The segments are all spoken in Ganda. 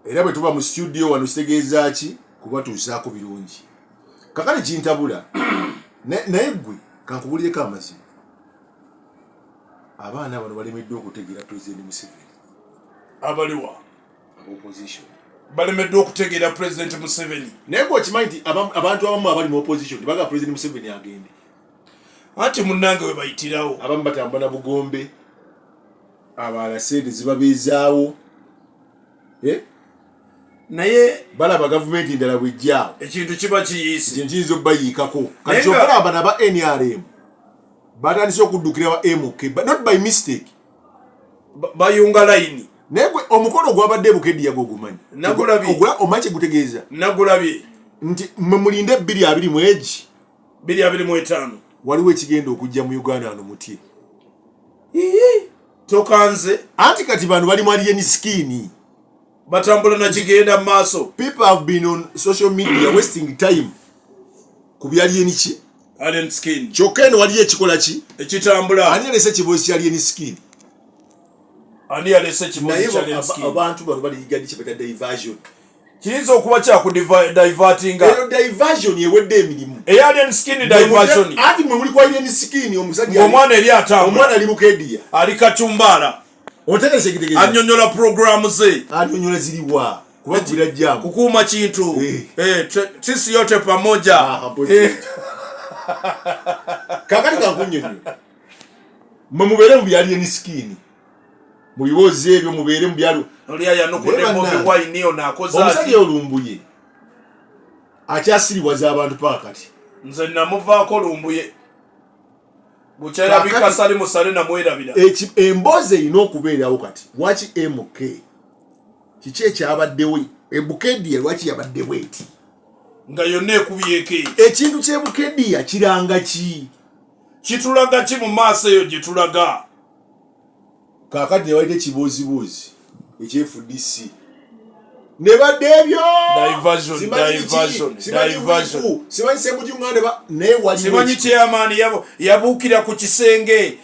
era bwe tuba mu studio wano kitegeeza ki kubatuusaako birungi kakale kintabula naye ggwe kankubulireko amazima abaana bano balemeddwa okutegeera President Museveni abaliwa opposition balemeddwa okutegeera President Museveni naye gwe okimanyi nti abantu abamu abali mu opposition tebagala President Museveni agende anti munnange we bayitirawo abamu batambula na bugombe abalala sente zibabeezaawo naye balaba gavumenti endala bwejjaawo ekintu kiba kiyiisi ekintu kiyinza okubayiikako kati kyobalaba naba NRM batandise okuddukira wa MK not by mistake bayunga layini naye gwe omukolo gwabadde Bukedya gogumanyi nagulabye omanyi kyegutegeeza nagulabye nti mumulinde 225 225 waliwo ekigenda okujja mu Uganda wano mutye tokanze anti kati bano bali mu alien skin batambula na kigenda maaso people have been on social media wasting time ku byalien ki alien skin kyokka eno waliyo ekikola ki ekitambula ani alese ekibozi kya alien skin ani alese ekibozi kya alien skin abantu bano baliyigadde kibeta diversion kiyinza okuba kyakudivertinga eyo diversion yewedde emirimu alien skin diversion ati mwe muli kwa alien skin omusajja omwana eri atambula omwana ali Bukedya ali kachumbala otegese kitegeeza anyonyola programu ze anyonyola ziliwa kuba kubira jamu kukuma kintu sisi yote pamoja kakati kankunyonyo mubere mu byali ni skin mubiwoze ebyo mubere mu byalo oliya yanokode mu wine na akoza omusajja olumbuye akyasiriwa za abantu pakati nze namuvaako lumbuye bukyala bikasali musale na mwerabira emboze ino okubeerawo kati waki MK kiki ekyabaddewo Bukedya lwaki yabaddewo eti nga yonna ekubyeko ekintu kye Bukedya kiranga ki kitulaga ki mu maaso eyo gye tulaga kakati nebalite ekibuuzibuuzi ekyefudisi ne badde ebyo simanyi semujunganda naye wali simanyi kyeyamaani yabuukira ku kisenge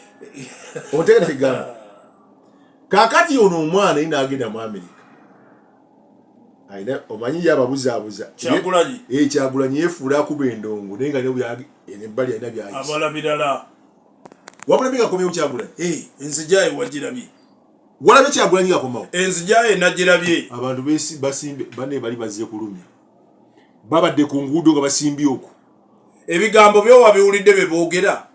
otegetegamba kakati ono omwana ina agenda mu Amerika aina omanyi yababuzaabuza Kyagulanyi yefuula akuba endongo naye nga nebbali alina byayisa abala birala wabulabika akomyewo Kyagulanyi enzijaye wagirabye walabye Kyagulanyi gakomawo enzijaye nagirabye abantu basimbe bane bali bazze kulumya babadde ku nguudo nga basimbye okwo ebigambo byo wabiwulidde be boogera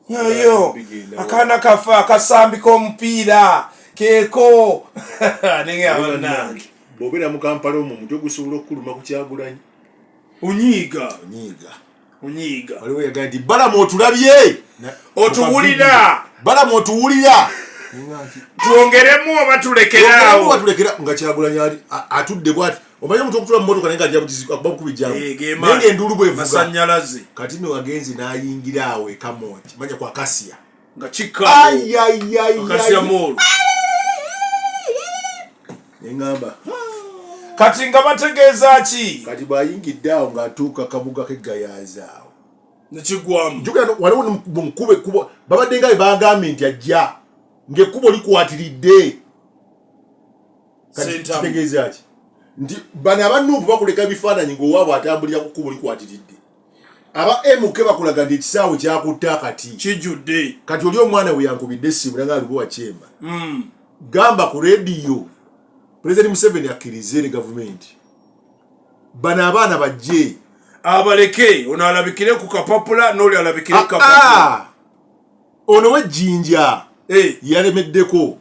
yoyo akaana kafa akasambika omupiira keeko nenge abanange bobera mu Kampala omwo mutwe gusobola okukuluma ku Kyagulanyi unyiiga waliwo yagaa nti balamu otulabye otuwulira balamu otuwulira twongeremu oba tulekeraawo nga Kyagulanyi atudde bwati omanyi omuntu okutula mu motoka naye nga ajabukiziba kubijjamu naye ng'enduulu bwevuga kati no agenzi n'ayingira awo ekamoti manya kwa Kasia nga kikkawo Kasia Mall neŋŋamba kati nga bategeeza ki kati bw'ayingidde awo ng'atuuka kabuga k'eggayaaza awo nekigwamu njogera waliwo mukube ekkubo babadde nga bagambye nti ajja ng'ekkubo likwatiridde kati kitegeeza ki nti bano abannuupu bakuleka ebifaananyi ng'owaabwe atambulira ku kkubo likwatiridde aba MK bakulaga nti ekisaawe kyakutte akati kijjudde kati oli omwana we yankubidde essimu nanga Lubowa Kyemba gamba ku rediyo President Museveni akkirize ne gavumenti bano abaana bajje abaleke ono alabikire ku kapapula n'oli alabikire ku kapapula ono wejjinja yalemeddeko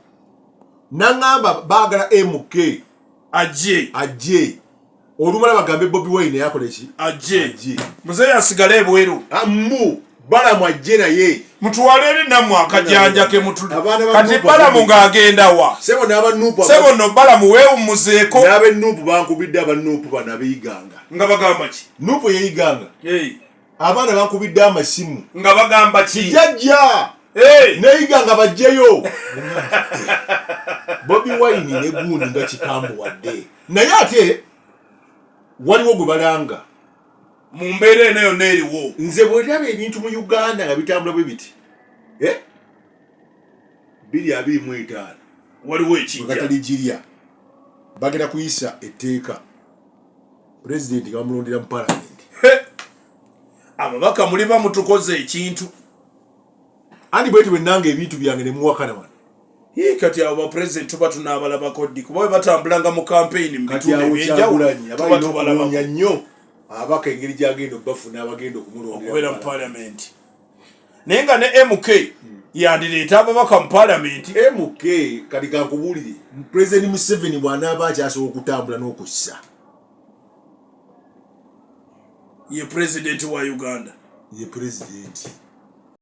naŋŋamba baagala MK ajje olumala bagambe Bobi Wine yakola ki ajje muzeeyi asigale ebweru balamu ajje naye mutwale eri nammwe akajanja ke kati balamu ng'agenda wa sebo nno balamu weewummuzeeko n'abennuupu bankubidde abannuupu bano abeeyiganga nga bagamba ki nuupu yeeyiganga abaana bankubidde amasimu nga bagamba ki jajja neeyiganga bajjeyo Bobi Wine ne gundi nga kikambuwadde naye ate waliwo gwe balanga mu mbeera eno yonna eriwo nze bw'olaba ebintu mu Uganda nga bitambula bwe biti 2025 waliwo ekijja kataligiria bagenda kuyisa etteeka pulezidenti nga bamulondera mu palamenti. ababaka muli bamutukoze ekintu andi bweti bwennanga ebintu byange nemuwakana wano kati abo bapulezidenti tuba tunaabalabako ddi kuba bwe batambulanga mu kampeyini mu bitundu ebyenjawulo tuba tubalabako nnyo ababaka engeri gyagenda okubafuna abagenda okubeera mu palamenti. Naye nga ne MK yandireeta ababaka mu palamenti. MK kati kankubuulire pulezidenti Museveni bw'anaaba akyasobola okutambula n'okussa ye pulezidenti wa Uganda ye pulezidenti